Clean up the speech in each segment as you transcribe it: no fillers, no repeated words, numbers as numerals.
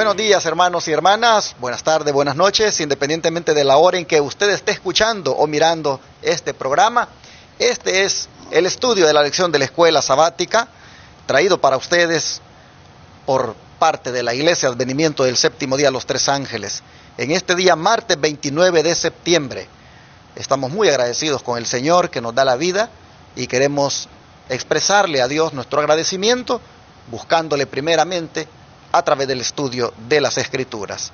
Buenos días, hermanos y hermanas, buenas tardes, buenas noches, independientemente de la hora en que usted esté escuchando o mirando este programa. Este es el estudio de la lección de la escuela sabática, traído para ustedes por parte de la Iglesia Advenimiento del Séptimo Día Los Tres Ángeles. En este día, martes 29 de septiembre, estamos muy agradecidos con el Señor que nos da la vida y queremos expresarle a Dios nuestro agradecimiento, buscándole primeramente a través del estudio de las Escrituras.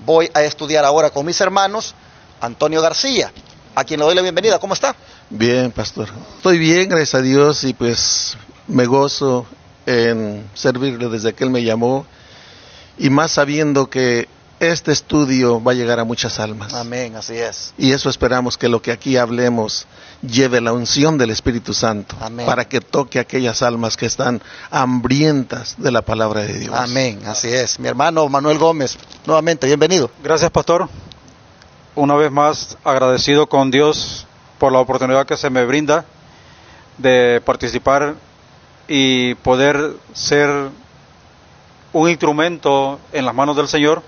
Voy a estudiar ahora con mis hermanos Antonio García, a quien le doy la bienvenida. ¿Cómo está? Bien, pastor. Estoy bien, gracias a Dios, y pues me gozo en servirle desde que Él me llamó, y más sabiendo que este estudio va a llegar a muchas almas. Amén, así es. Y eso esperamos, que lo que aquí hablemos lleve la unción del Espíritu Santo. Amén. Para que toque a aquellas almas que están hambrientas de la palabra de Dios. Amén, así es. Mi hermano Manuel Gómez, nuevamente, bienvenido. Gracias, pastor. Una vez más, agradecido con Dios por la oportunidad que se me brinda de participar y poder ser un instrumento en las manos del Señor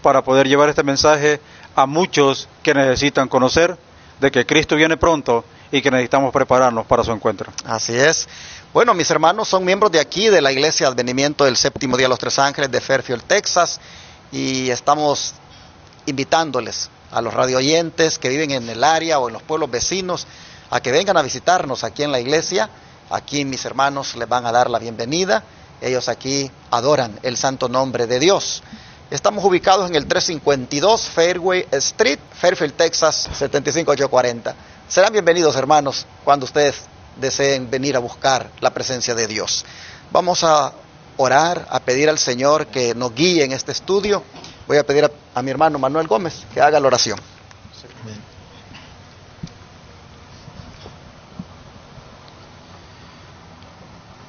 para poder llevar este mensaje a muchos que necesitan conocer de que Cristo viene pronto y que necesitamos prepararnos para su encuentro. Así es. Bueno, mis hermanos son miembros de aquí, de la Iglesia Advenimiento del Séptimo Día Los Tres Ángeles de Fairfield, Texas, y estamos invitándoles a los radioyentes que viven en el área o en los pueblos vecinos a que vengan a visitarnos aquí en la iglesia. Aquí mis hermanos les van a dar la bienvenida. Ellos aquí adoran el santo nombre de Dios. Estamos ubicados en el 352 Fairway Street, Fairfield, Texas, 75840. Serán bienvenidos, hermanos, cuando ustedes deseen venir a buscar la presencia de Dios. Vamos a orar, a pedir al Señor que nos guíe en este estudio. Voy a pedir a mi hermano Manuel Gómez que haga la oración.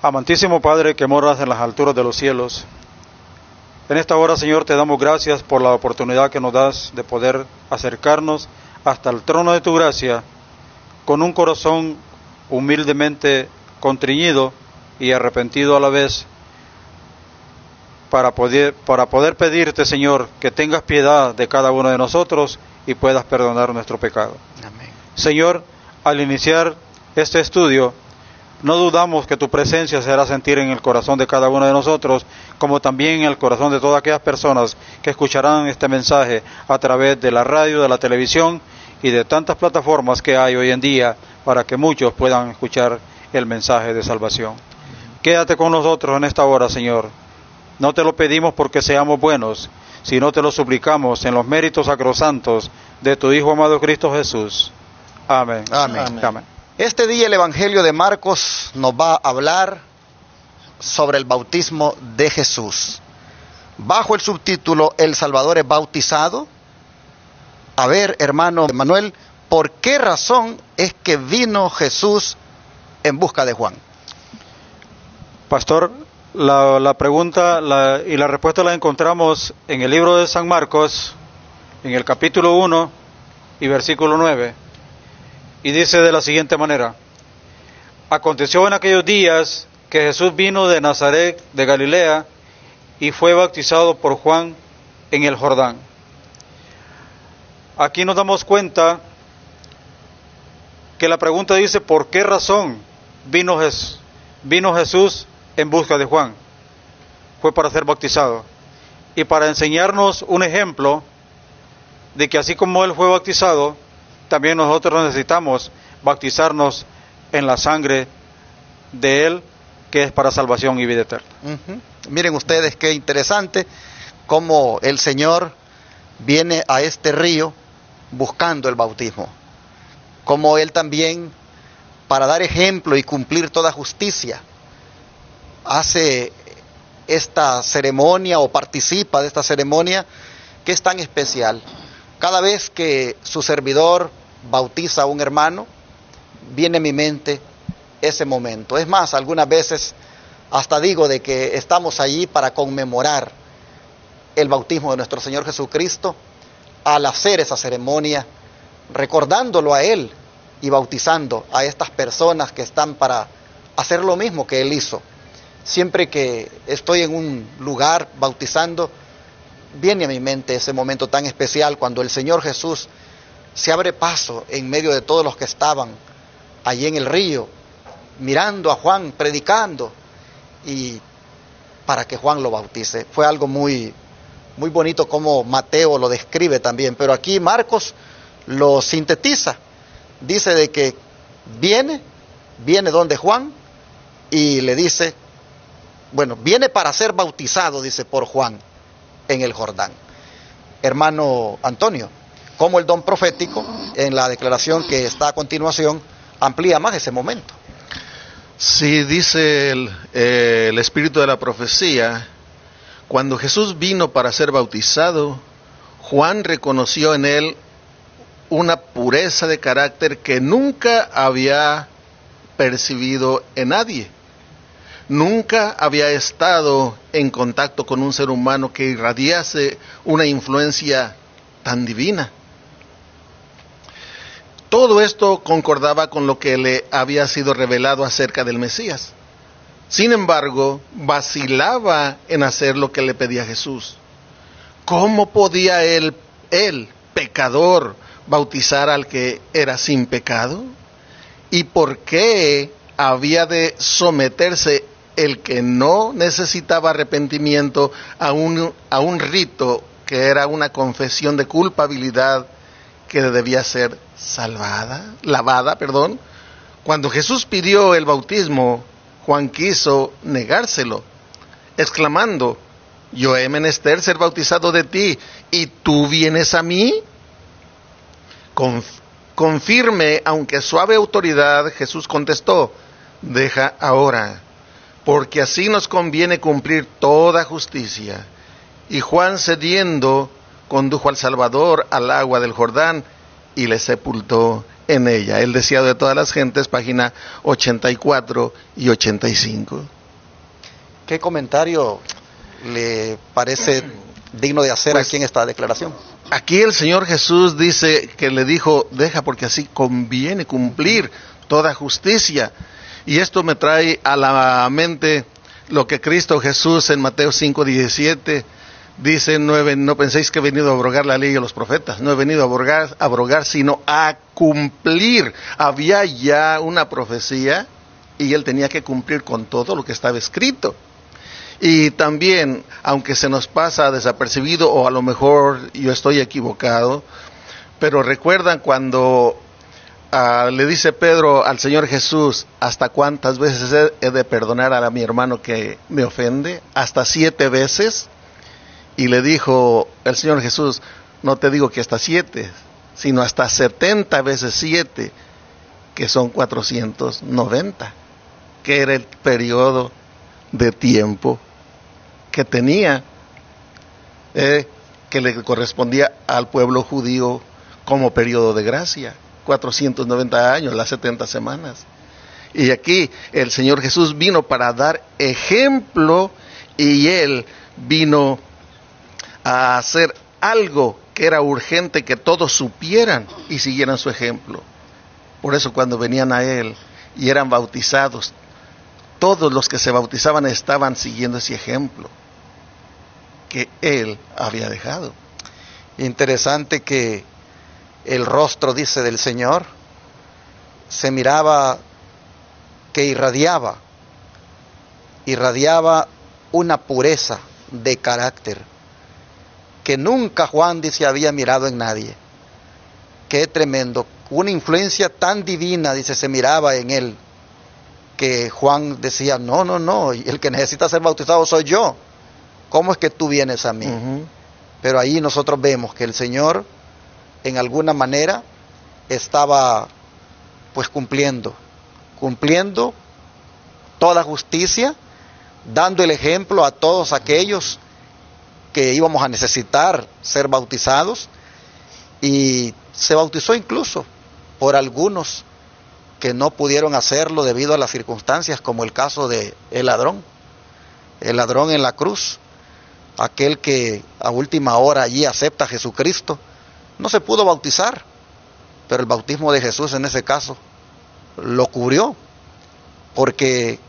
Amantísimo Padre que moras en las alturas de los cielos, en esta hora, Señor, te damos gracias por la oportunidad que nos das de poder acercarnos hasta el trono de tu gracia con un corazón humildemente contriñido y arrepentido a la vez, para poder pedirte, Señor, que tengas piedad de cada uno de nosotros y puedas perdonar nuestro pecado. Amén. Señor, al iniciar este estudio, no dudamos que tu presencia se hará sentir en el corazón de cada uno de nosotros, como también en el corazón de todas aquellas personas que escucharán este mensaje a través de la radio, de la televisión y de tantas plataformas que hay hoy en día para que muchos puedan escuchar el mensaje de salvación. Quédate con nosotros en esta hora, Señor. No te lo pedimos porque seamos buenos, sino te lo suplicamos en los méritos sacrosantos de tu Hijo amado Cristo Jesús. Amén. Amén. Amén. Amén. Este día el Evangelio de Marcos nos va a hablar sobre el bautismo de Jesús. Bajo el subtítulo El Salvador es bautizado. A ver, hermano Manuel, ¿por qué razón es que vino Jesús en busca de Juan? Pastor, la pregunta y la respuesta la encontramos en el libro de San Marcos, en el capítulo 1 y versículo 9. Y dice de la siguiente manera: aconteció en aquellos días que Jesús vino de Nazaret de Galilea y fue bautizado por Juan en el Jordán. Aquí nos damos cuenta que la pregunta dice: ¿por qué razón vino Jesús en busca de Juan? Fue para ser bautizado y para enseñarnos un ejemplo de que así como él fue bautizado, también nosotros necesitamos bautizarnos en la sangre de Él, que es para salvación y vida eterna. Miren ustedes qué interesante cómo el Señor viene a este río buscando el bautismo. Como Él también, para dar ejemplo y cumplir toda justicia, hace esta ceremonia o participa de esta ceremonia que es tan especial. Cada vez que su servidor bautiza a un hermano, viene a mi mente ese momento. Es más, algunas veces hasta digo de que estamos allí para conmemorar el bautismo de nuestro Señor Jesucristo, al hacer esa ceremonia, recordándolo a Él y bautizando a estas personas que están para hacer lo mismo que Él hizo. Siempre que estoy en un lugar bautizando, viene a mi mente ese momento tan especial cuando el Señor Jesús se abre paso en medio de todos los que estaban allí en el río, mirando a Juan predicando, y para que Juan lo bautice. Fue algo muy, muy bonito como Mateo lo describe también, pero aquí Marcos lo sintetiza. Dice de que viene donde Juan y le dice, bueno, viene para ser bautizado, dice, por Juan en el Jordán. Hermano Antonio, como el don profético, en la declaración que está a continuación, amplía más ese momento. Sí, dice el espíritu de la profecía, cuando Jesús vino para ser bautizado, Juan reconoció en él una pureza de carácter que nunca había percibido en nadie. Nunca había estado en contacto con un ser humano que irradiase una influencia tan divina. Todo esto concordaba con lo que le había sido revelado acerca del Mesías. Sin embargo, vacilaba en hacer lo que le pedía Jesús. ¿Cómo podía él, pecador, bautizar al que era sin pecado? ¿Y por qué había de someterse el que no necesitaba arrepentimiento a un rito que era una confesión de culpabilidad que debía ser lavada? Cuando Jesús pidió el bautismo, Juan quiso negárselo, exclamando, yo he menester ser bautizado de ti, ¿y tú vienes a mí? Con firme, aunque suave autoridad, Jesús contestó, deja ahora, porque así nos conviene cumplir toda justicia. Y Juan, cediendo, condujo al Salvador al agua del Jordán y le sepultó en ella. El deseado de todas las gentes, página 84 y 85. ¿Qué comentario le parece digno de hacer aquí en esta declaración? Aquí el Señor Jesús dice que le dijo, deja porque así conviene cumplir toda justicia. Y esto me trae a la mente lo que Cristo Jesús en Mateo 5:17 dice, no penséis que he venido a abrogar la ley y los profetas, no he venido a abrogar, sino a cumplir. Había ya una profecía y él tenía que cumplir con todo lo que estaba escrito. Y también, aunque se nos pasa desapercibido, o a lo mejor yo estoy equivocado, pero recuerdan cuando le dice Pedro al Señor Jesús, ¿hasta cuántas veces he de perdonar a mi hermano que me ofende? ¿Hasta 7 veces? Y le dijo el Señor Jesús, no te digo que hasta 7, sino hasta 70 veces 7, que son 490, que era el periodo de tiempo que tenía, que le correspondía al pueblo judío como periodo de gracia, 490 años, las 70 semanas. Y aquí el Señor Jesús vino para dar ejemplo, y Él vino a hacer algo que era urgente que todos supieran y siguieran su ejemplo. Por eso cuando venían a Él y eran bautizados, todos los que se bautizaban estaban siguiendo ese ejemplo que Él había dejado. Interesante que el rostro, dice, del Señor se miraba que irradiaba una pureza de carácter que nunca Juan, dice, había mirado en nadie. Qué tremendo, una influencia tan divina, dice, se miraba en él, que Juan decía, no, el que necesita ser bautizado soy yo, ¿cómo es que tú vienes a mí? Pero ahí nosotros vemos que el Señor, en alguna manera, estaba pues cumpliendo toda justicia, dando el ejemplo a todos aquellos que íbamos a necesitar ser bautizados, y se bautizó incluso por algunos que no pudieron hacerlo debido a las circunstancias, como el caso de el ladrón en la cruz, aquel que a última hora allí acepta a Jesucristo, no se pudo bautizar, pero el bautismo de Jesús en ese caso lo cubrió, porque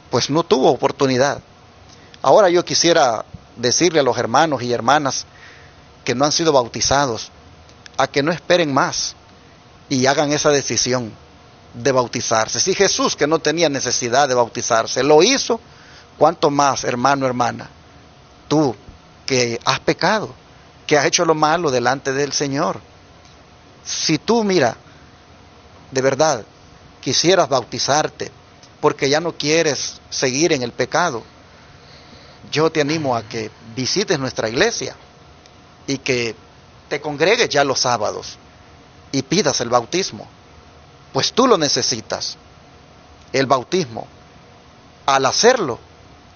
pues no tuvo oportunidad. Ahora yo quisiera decirle a los hermanos y hermanas que no han sido bautizados a que no esperen más y hagan esa decisión de bautizarse. Si Jesús, que no tenía necesidad de bautizarse, lo hizo, ¿cuánto más, hermano, hermana, tú que has pecado, que has hecho lo malo delante del Señor? Si tú, mira, de verdad quisieras bautizarte porque ya no quieres seguir en el pecado, yo te animo a que visites nuestra iglesia y que te congregues ya los sábados y pidas el bautismo, pues tú lo necesitas, el bautismo. Al hacerlo,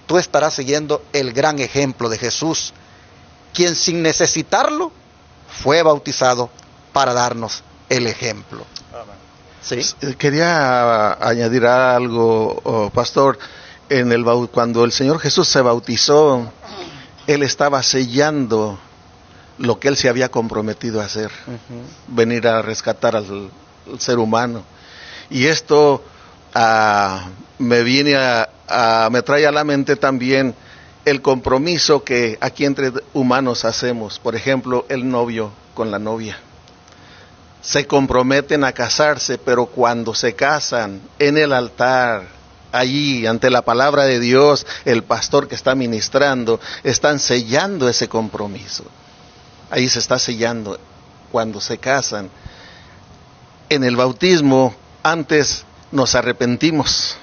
tú estarás siguiendo el gran ejemplo de Jesús, quien sin necesitarlo fue bautizado para darnos el ejemplo. ¿Sí? Quería añadir algo, pastor. Cuando el Señor Jesús se bautizó, Él estaba sellando lo que Él se había comprometido a hacer, venir a rescatar al ser humano. Y esto me trae a la mente también el compromiso que aquí entre humanos hacemos. Por ejemplo, el novio con la novia. Se comprometen a casarse, pero cuando se casan en el altar, allí ante la palabra de Dios, el pastor que está ministrando, están sellando ese compromiso. Ahí se está sellando cuando se casan. En el bautismo, antes nos arrepentimos,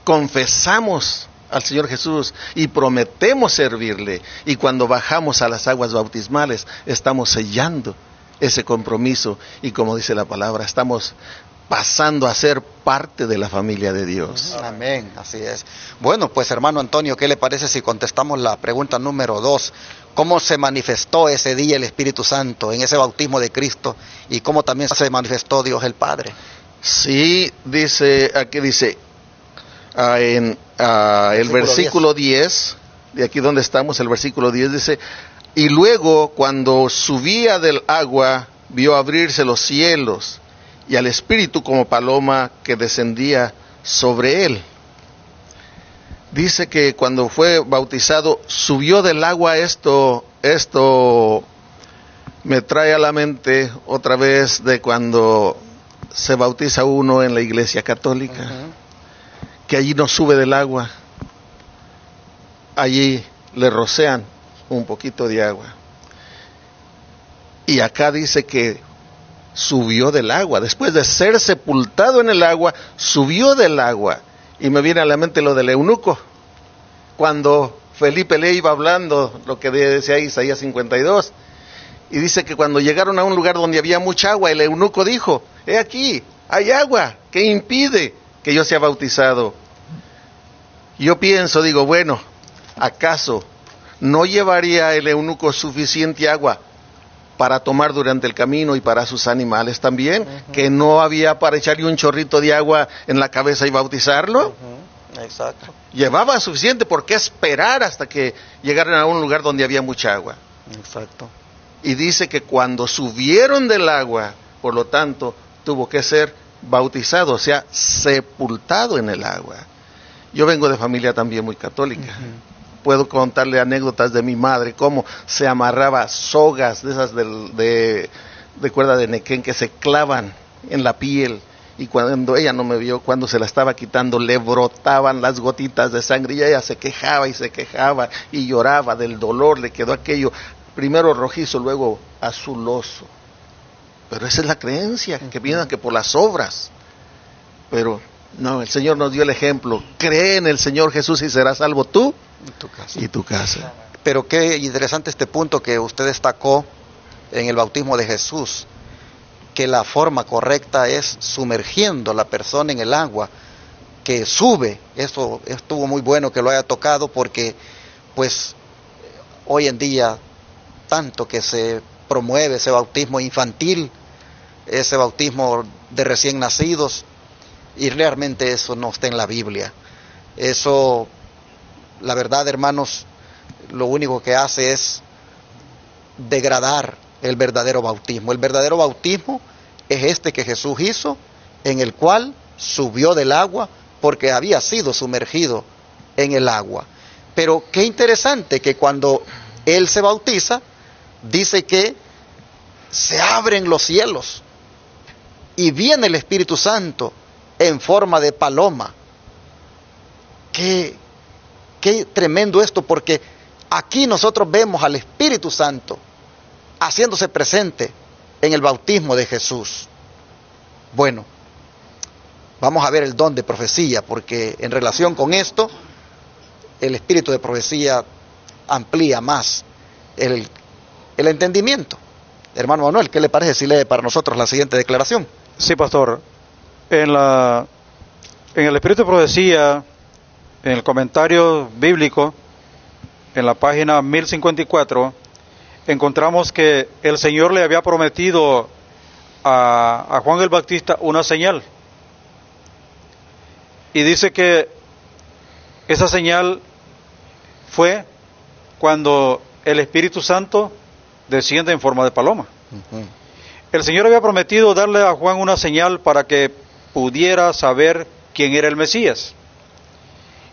confesamos al Señor Jesús y prometemos servirle. Y cuando bajamos a las aguas bautismales, estamos sellando ese compromiso. Y como dice la palabra, estamos pasando a ser parte de la familia de Dios. Amén, así es. Bueno, pues hermano Antonio, ¿qué le parece si contestamos la pregunta número 2? ¿Cómo se manifestó ese día el Espíritu Santo en ese bautismo de Cristo? Y cómo también se manifestó Dios el Padre. Sí, aquí dice, el versículo 10, de aquí donde estamos, el versículo 10 dice: y luego cuando subía del agua, vio abrirse los cielos, y al Espíritu como paloma que descendía sobre él. Dice que cuando fue bautizado, subió del agua. Esto me trae a la mente otra vez de cuando se bautiza uno en la iglesia católica, que allí no sube del agua, allí le rocean un poquito de agua. Y acá dice que subió del agua, después de ser sepultado en el agua, subió del agua. Y me viene a la mente lo del eunuco, cuando Felipe le iba hablando, lo que decía Isaías 52, y dice que cuando llegaron a un lugar donde había mucha agua, el eunuco dijo: he aquí, hay agua, ¿qué impide que yo sea bautizado? Yo pienso, digo, bueno, ¿acaso no llevaría el eunuco suficiente agua para tomar durante el camino y para sus animales también? Que no había para echarle un chorrito de agua en la cabeza y bautizarlo. Exacto. Llevaba suficiente, ¿por qué esperar hasta que llegaran a un lugar donde había mucha agua? Exacto. Y dice que cuando subieron del agua, por lo tanto, tuvo que ser bautizado, o sea, sepultado en el agua. Yo vengo de familia también muy católica. Puedo contarle anécdotas de mi madre, cómo se amarraba sogas de esas de cuerda de nequén que se clavan en la piel, y cuando ella no me vio, cuando se la estaba quitando, le brotaban las gotitas de sangre, y ella se quejaba y lloraba del dolor. Le quedó aquello primero rojizo, luego azuloso. Pero esa es la creencia, que piensan que por las obras. Pero no, el Señor nos dio el ejemplo: cree en el Señor Jesús y serás salvo tú y tu casa. Pero qué interesante este punto que usted destacó en el bautismo de Jesús, que la forma correcta es sumergiendo a la persona en el agua, que sube. Eso estuvo muy bueno que lo haya tocado, porque pues hoy en día tanto que se promueve ese bautismo infantil, ese bautismo de recién nacidos, y realmente eso no está en la Biblia. Eso, la verdad, hermanos, lo único que hace es degradar el verdadero bautismo. El verdadero bautismo es este que Jesús hizo, en el cual subió del agua porque había sido sumergido en el agua. Pero qué interesante que cuando él se bautiza, dice que se abren los cielos y viene el Espíritu Santo en forma de paloma. Qué tremendo esto, porque aquí nosotros vemos al Espíritu Santo haciéndose presente en el bautismo de Jesús. Bueno, vamos a ver el don de profecía, porque en relación con esto, el espíritu de profecía amplía más el entendimiento. Hermano Manuel, ¿qué le parece si lee para nosotros la siguiente declaración? Sí, pastor. En el espíritu de profecía, en el comentario bíblico, en la página 1054, encontramos que el Señor le había prometido a Juan el Bautista una señal. Y dice que esa señal fue cuando el Espíritu Santo desciende en forma de paloma. Uh-huh. El Señor había prometido darle a Juan una señal para que pudiera saber quién era el Mesías.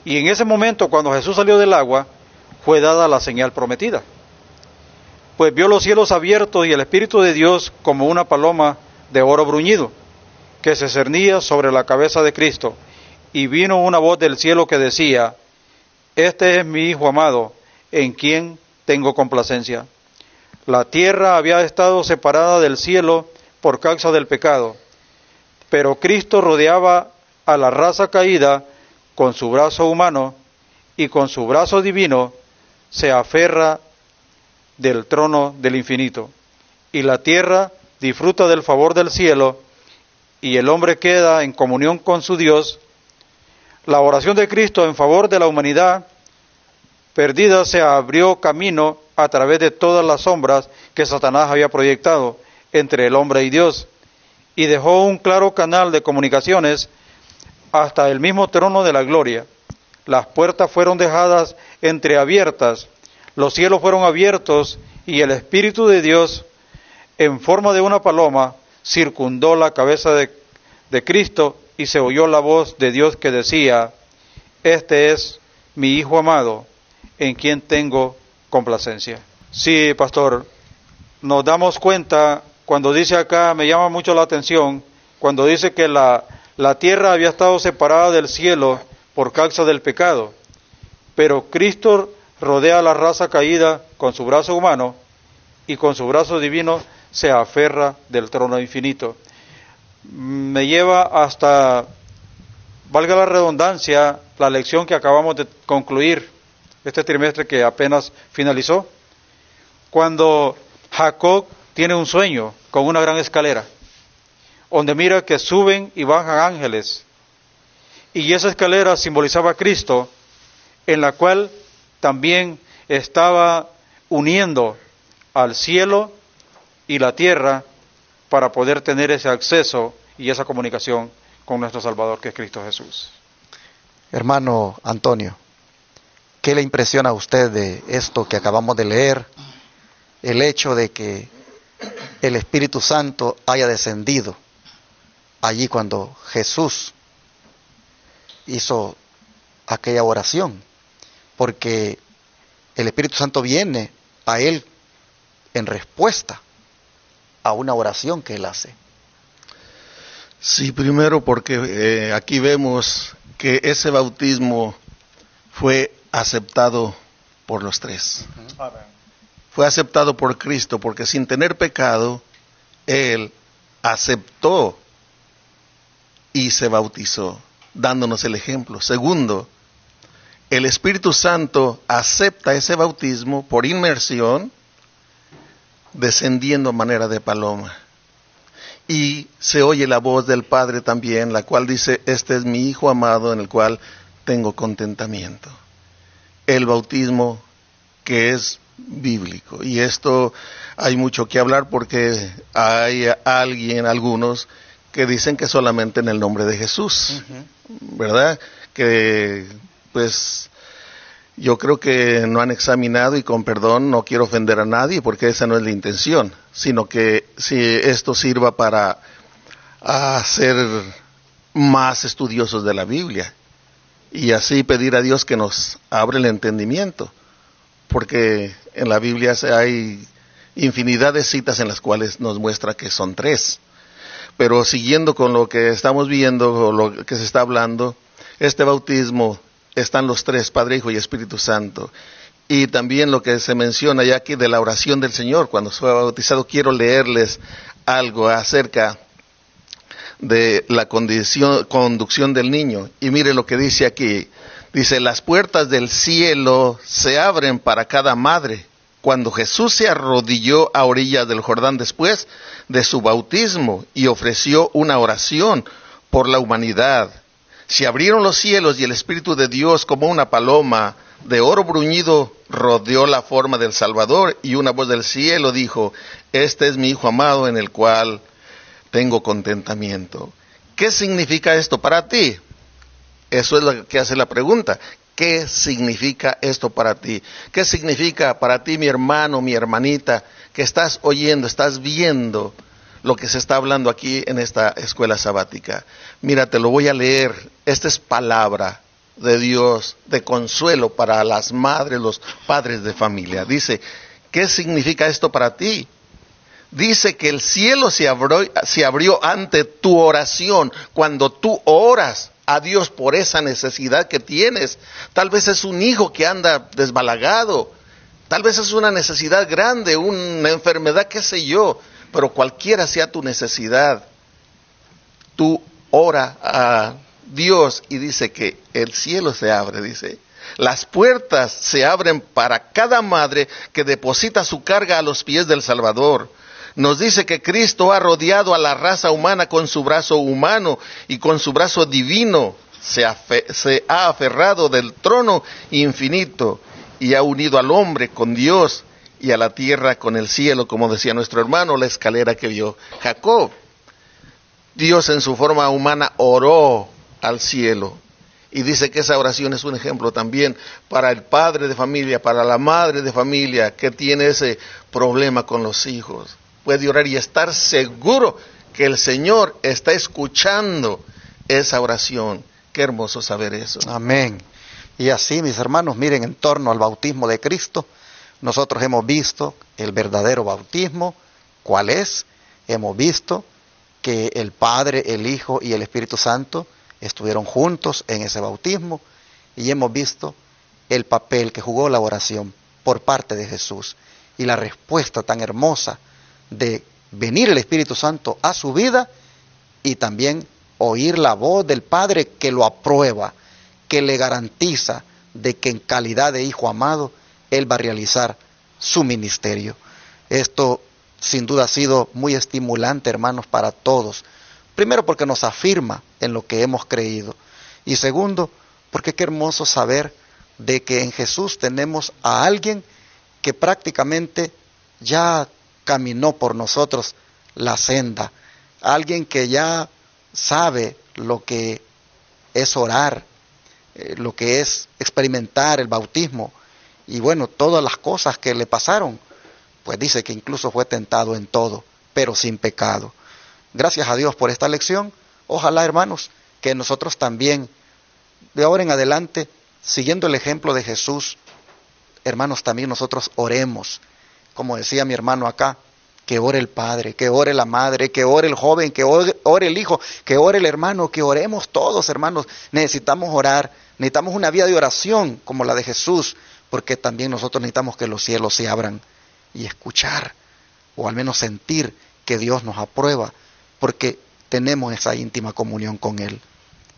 Y en ese momento, cuando Jesús salió del agua, fue dada la señal prometida. Pues vio los cielos abiertos y el Espíritu de Dios como una paloma de oro bruñido, que se cernía sobre la cabeza de Cristo. Y vino una voz del cielo que decía: este es mi Hijo amado, en quien tengo complacencia. La tierra había estado separada del cielo por causa del pecado, pero Cristo rodeaba a la raza caída con su brazo humano, y con su brazo divino se aferra del trono del infinito. Y la tierra disfruta del favor del cielo, y el hombre queda en comunión con su Dios. La oración de Cristo en favor de la humanidad perdida se abrió camino a través de todas las sombras que Satanás había proyectado entre el hombre y Dios, y dejó un claro canal de comunicaciones hasta el mismo trono de la gloria. Las puertas fueron dejadas entreabiertas, los cielos fueron abiertos, y el Espíritu de Dios, en forma de una paloma, circundó la cabeza de Cristo, y se oyó la voz de Dios que decía: este es mi Hijo amado, en quien tengo complacencia. Sí, pastor, nos damos cuenta cuando dice acá, me llama mucho la atención, cuando dice que la tierra había estado separada del cielo por causa del pecado, pero Cristo rodea a la raza caída con su brazo humano, y con su brazo divino se aferra del trono infinito. Me lleva hasta, valga la redundancia, la lección que acabamos de concluir, este trimestre que apenas finalizó, cuando Jacob tiene un sueño con una gran escalera, donde mira que suben y bajan ángeles, y esa escalera simbolizaba a Cristo, en la cual también estaba uniendo al cielo y la tierra para poder tener ese acceso y esa comunicación con nuestro Salvador, que es Cristo Jesús. Hermano Antonio, ¿qué le impresiona a usted de esto que acabamos de leer? El hecho de que el Espíritu Santo haya descendido allí cuando Jesús hizo aquella oración, porque el Espíritu Santo viene a él en respuesta a una oración que él hace. Sí, primero porque aquí vemos que ese bautismo fue aceptado por los tres. Fue aceptado por Cristo, porque sin tener pecado, Él aceptó y se bautizó, dándonos el ejemplo. Segundo, el Espíritu Santo acepta ese bautismo por inmersión, descendiendo a manera de paloma. Y se oye la voz del Padre también, la cual dice: este es mi Hijo amado en el cual tengo contentamiento. El bautismo que es bíblico. Y esto hay mucho que hablar, porque hay algunos que dicen que solamente en el nombre de Jesús, ¿verdad? Que pues yo creo que no han examinado, y con perdón no quiero ofender a nadie porque esa no es la intención, sino que si esto sirva para ser más estudiosos de la Biblia. y así pedir a Dios que nos abra el entendimiento, porque en la Biblia hay infinidad de citas en las cuales nos muestra que son 3. Pero siguiendo con lo que estamos viendo, o lo que se está hablando, este bautismo están los 3, Padre, Hijo y Espíritu Santo. Y también lo que se menciona ya aquí de la oración del Señor cuando fue bautizado. Quiero leerles algo acerca de la conducción del niño. Y mire lo que dice aquí. Dice, las puertas del cielo se abren para cada madre. Cuando Jesús se arrodilló a orillas del Jordán después de su bautismo y ofreció una oración por la humanidad, se abrieron los cielos y el Espíritu de Dios como una paloma de oro bruñido rodeó la forma del Salvador, y una voz del cielo dijo, este es mi Hijo amado en el cual tengo contentamiento. ¿Qué significa esto para ti? Eso es lo que hace la pregunta. ¿Qué significa esto para ti? ¿Qué significa para ti, mi hermano, mi hermanita, que estás oyendo, estás viendo lo que se está hablando aquí en esta escuela sabática? Mira, te lo voy a leer. Esta es palabra de Dios, de consuelo para las madres, los padres de familia. Dice, ¿qué significa esto para ti? Dice que el cielo se abrió ante tu oración cuando tú oras a Dios por esa necesidad que tienes. Tal vez es un hijo que anda desbalagado, tal vez es una necesidad grande, una enfermedad, qué sé yo, pero cualquiera sea tu necesidad, tú ora a Dios y dice que el cielo se abre, dice. Las puertas se abren para cada madre que deposita su carga a los pies del Salvador. Nos dice que Cristo ha rodeado a la raza humana con su brazo humano y con su brazo divino se ha aferrado del trono infinito y ha unido al hombre con Dios y a la tierra con el cielo, como decía nuestro hermano, la escalera que vio Jacob. Dios en su forma humana oró al cielo. Y dice que esa oración es un ejemplo también para el padre de familia, para la madre de familia que tiene ese problema con los hijos. Puede orar y estar seguro que el Señor está escuchando esa oración. Qué hermoso saber eso. Amén. Y así, mis hermanos, miren, en torno al bautismo de Cristo, nosotros hemos visto el verdadero bautismo. ¿Cuál es? Hemos visto que el Padre, el Hijo y el Espíritu Santo estuvieron juntos en ese bautismo, y hemos visto el papel que jugó la oración por parte de Jesús y la respuesta tan hermosa de venir el Espíritu Santo a su vida y también oír la voz del Padre que lo aprueba, que le garantiza de que en calidad de hijo amado Él va a realizar su ministerio. Esto sin duda ha sido muy estimulante, hermanos, para todos. Primero porque nos afirma en lo que hemos creído, y segundo porque qué hermoso saber de que en Jesús tenemos a alguien que prácticamente ya caminó por nosotros la senda, alguien que ya sabe lo que es orar, lo que es experimentar el bautismo, y bueno, todas las cosas que le pasaron, pues dice que incluso fue tentado en todo, pero sin pecado. Gracias a Dios por esta lección. Ojalá, hermanos, que nosotros también, de ahora en adelante, siguiendo el ejemplo de Jesús, hermanos, también nosotros oremos. Como decía mi hermano acá, que ore el padre, que ore la madre, que ore el joven, que ore el hijo, que ore el hermano, que oremos todos, hermanos. Necesitamos orar, necesitamos una vida de oración como la de Jesús, porque también nosotros necesitamos que los cielos se abran y escuchar, o al menos sentir que Dios nos aprueba, porque tenemos esa íntima comunión con Él.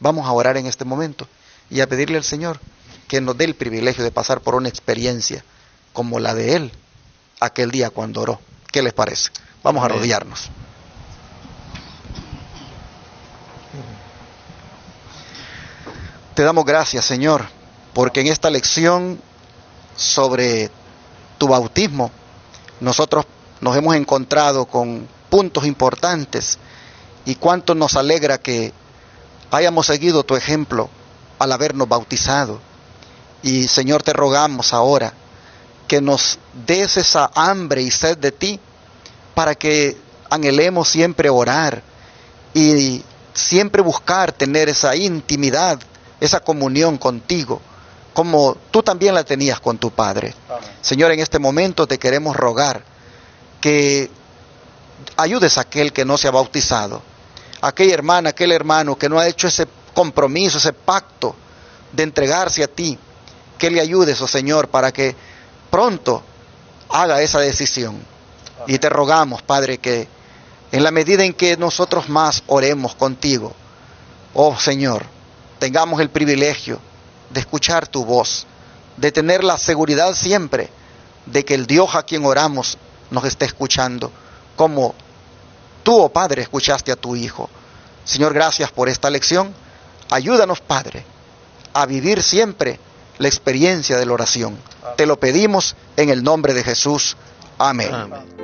Vamos a orar en este momento y a pedirle al Señor que nos dé el privilegio de pasar por una experiencia como la de Él aquel día cuando oró. ¿Qué les parece? Vamos a arrodillarnos. Te damos gracias, Señor, porque en esta lección sobre tu bautismo nosotros nos hemos encontrado con puntos importantes, y cuánto nos alegra que hayamos seguido tu ejemplo al habernos bautizado. Y Señor, te rogamos ahora que nos des esa hambre y sed de ti, para que anhelemos siempre orar y siempre buscar tener esa intimidad esa comunión contigo, como tú también la tenías con tu Padre. Amén. Señor, en este momento te queremos rogar que ayudes a aquel que no se ha bautizado, aquella hermana, aquel hermano que no ha hecho ese compromiso, ese pacto de entregarse a ti, que le ayudes, oh Señor, para que pronto haga esa decisión. Y te rogamos, Padre, que en la medida en que nosotros más oremos contigo, oh Señor, tengamos el privilegio de escuchar tu voz, de tener la seguridad siempre de que el Dios a quien oramos nos esté escuchando, como tú, oh Padre, escuchaste a tu Hijo. Señor, gracias por esta lección. Ayúdanos, Padre, a vivir siempre la experiencia de la oración. Te lo pedimos en el nombre de Jesús. Amén. Amén.